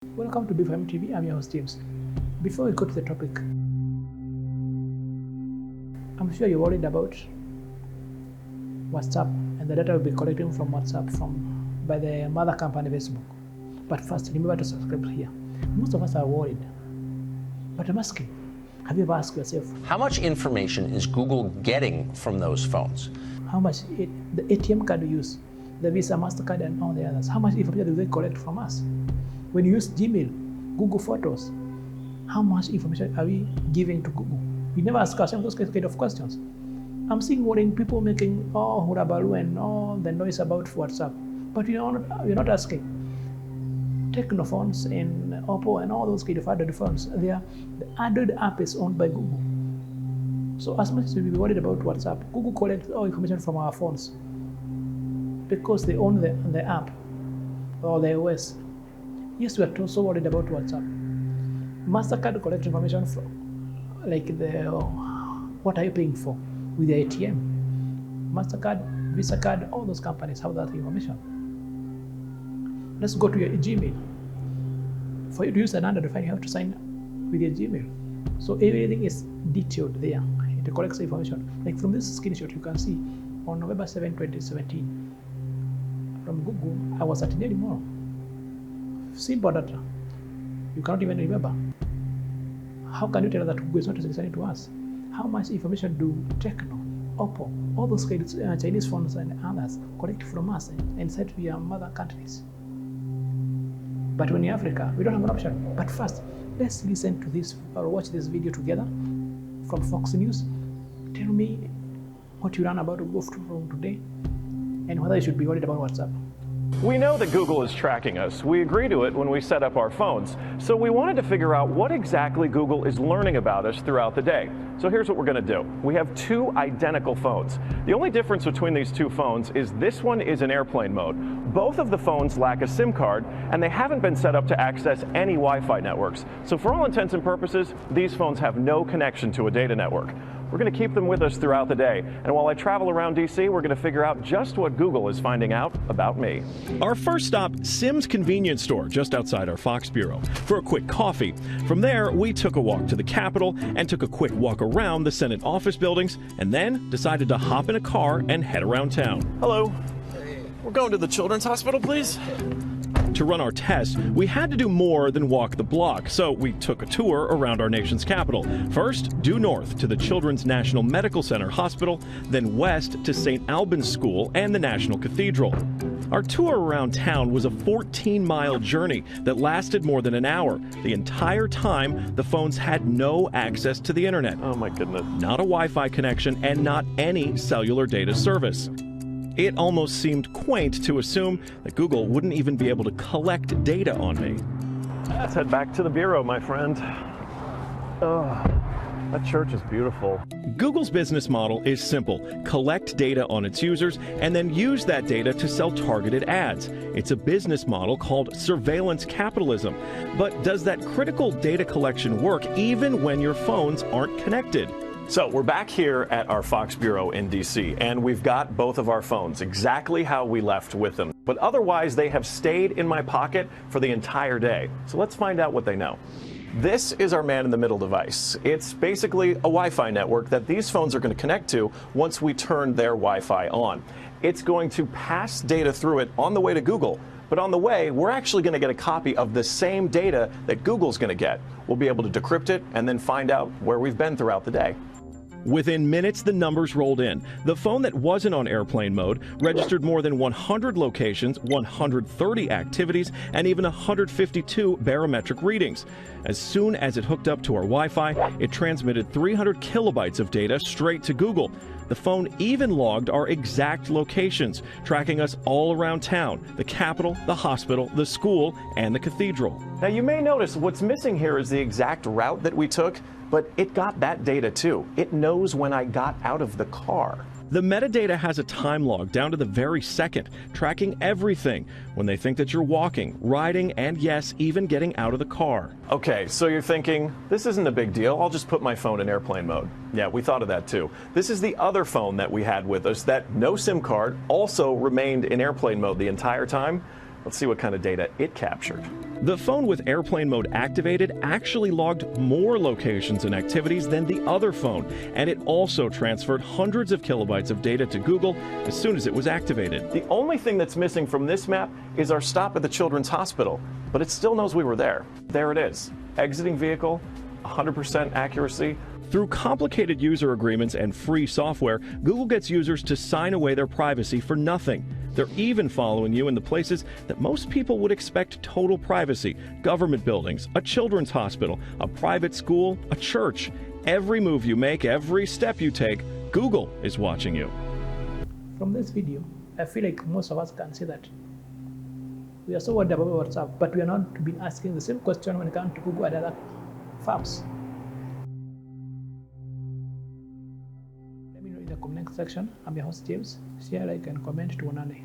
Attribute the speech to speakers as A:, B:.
A: Welcome to BFM TV. I'm your host James. Before we go to the topic, I'm sure you're worried about WhatsApp and the data we'll be collecting from WhatsApp by the mother company Facebook. But first, remember to subscribe here. Most of us are worried. But I'm asking, have you ever asked yourself,
B: how much information is Google getting from those phones?
A: how much the ATM card we use, the Visa, MasterCard, and all the others, how much information do they collect from us? When you use Gmail, Google Photos, how much information are we giving to Google? We never ask ourselves those kind of questions. I'm seeing worrying people making hurabaloo and all the noise about WhatsApp, but you're not asking. Techno phones and Oppo and all those kind of Android phones, the Android app is owned by Google. So as much as we be worried about WhatsApp, Google collects all information from our phones because they own the app or the OS. Yes, we are so worried about WhatsApp. MasterCard collects information from, what are you paying for with the ATM? MasterCard, Visa card, all those companies have that information. Let's go to your Gmail. For you to use an Android phone, you have to sign with your Gmail. So everything is detailed there. It collects information. Like from this screenshot, you can see on November 7, 2017, from Google, I was at Daily Mall. Simple data. You cannot even remember. How can you tell that Google is not listening to us? How much information do Techno, Oppo, all those Chinese phones and others collect from us and send to your mother countries? But when in Africa, we don't have an option. But first, let's listen to this or watch this video together from Fox News. Tell me what you learn about Google from today and whether you should be worried about WhatsApp.
C: We know that Google is tracking us. We agree to it when we set up our phones. So we wanted to figure out what exactly Google is learning about us throughout the day. So here's what we're going to do. We have two identical phones. The only difference between these two phones is this one is in airplane mode. Both of the phones lack a SIM card, and they haven't been set up to access any Wi-Fi networks. So for all intents and purposes, these phones have no connection to a data network. We're going to keep them with us throughout the day. And while I travel around DC, we're going to figure out just what Google is finding out about me.
D: Our first stop, Sim's convenience store, just outside our Fox bureau, for a quick coffee. From there, we took a walk to the Capitol and took a quick walk around the Senate office buildings, and then decided to hop in a car and head around town.
C: Hello. We're going to the Children's Hospital, please.
D: To run our test, we had to do more than walk the block, so we took a tour around our nation's capital. First, due north to the Children's National Medical Center Hospital, then west to St. Albans School and the National Cathedral. Our tour around town was a 14-mile journey that lasted more than an hour. The entire time, the phones had no access to the internet.
C: Oh my goodness.
D: Not a Wi-Fi connection and not any cellular data service. It almost seemed quaint to assume that Google wouldn't even be able to collect data on me.
C: Let's head back to the bureau, my friend. That church is beautiful.
D: Google's business model is simple. Collect data on its users and then use that data to sell targeted ads. It's a business model called surveillance capitalism. But does that critical data collection work even when your phones aren't connected?
C: So we're back here at our Fox Bureau in DC, and we've got both of our phones exactly how we left with them. But otherwise, they have stayed in my pocket for the entire day. So let's find out what they know. This is our man-in-the-middle device. It's basically a Wi-Fi network that these phones are going to connect to once we turn their Wi-Fi on. It's going to pass data through it on the way to Google. But on the way, we're actually going to get a copy of the same data that Google's going to get. We'll be able to decrypt it and then find out where we've been throughout the day.
D: Within minutes, the numbers rolled in. The phone that wasn't on airplane mode registered more than 100 locations, 130 activities, and even 152 barometric readings. As soon as it hooked up to our Wi-Fi, it transmitted 300 kilobytes of data straight to Google. The phone even logged our exact locations, tracking us all around town, the Capitol, the hospital, the school, and the cathedral.
C: Now you may notice what's missing here is the exact route that we took, but it got that data too. It knows when I got out of the car.
D: The metadata has a time log down to the very second, tracking everything when they think that you're walking, riding, and yes, even getting out of the car.
C: Okay, so you're thinking, this isn't a big deal. I'll just put my phone in airplane mode. Yeah, we thought of that too. This is the other phone that we had with us that no SIM card also remained in airplane mode the entire time. Let's see what kind of data it captured.
D: The phone with airplane mode activated actually logged more locations and activities than the other phone, and it also transferred hundreds of kilobytes of data to Google as soon as it was activated.
C: The only thing that's missing from this map is our stop at the Children's Hospital, but it still knows we were there. There it is. Exiting vehicle, 100% accuracy.
D: Through complicated user agreements and free software, Google gets users to sign away their privacy for nothing. They're even following you in the places that most people would expect total privacy: government buildings, a children's hospital, a private school, a church. Every move you make, every step you take, Google is watching you.
A: From this video, I feel like most of us can see that we are so worried about WhatsApp, but we are not been asking the same question when it comes to Google and other firms. Let me know in the comment section. I'm your host James. Share, like, and comment to one another.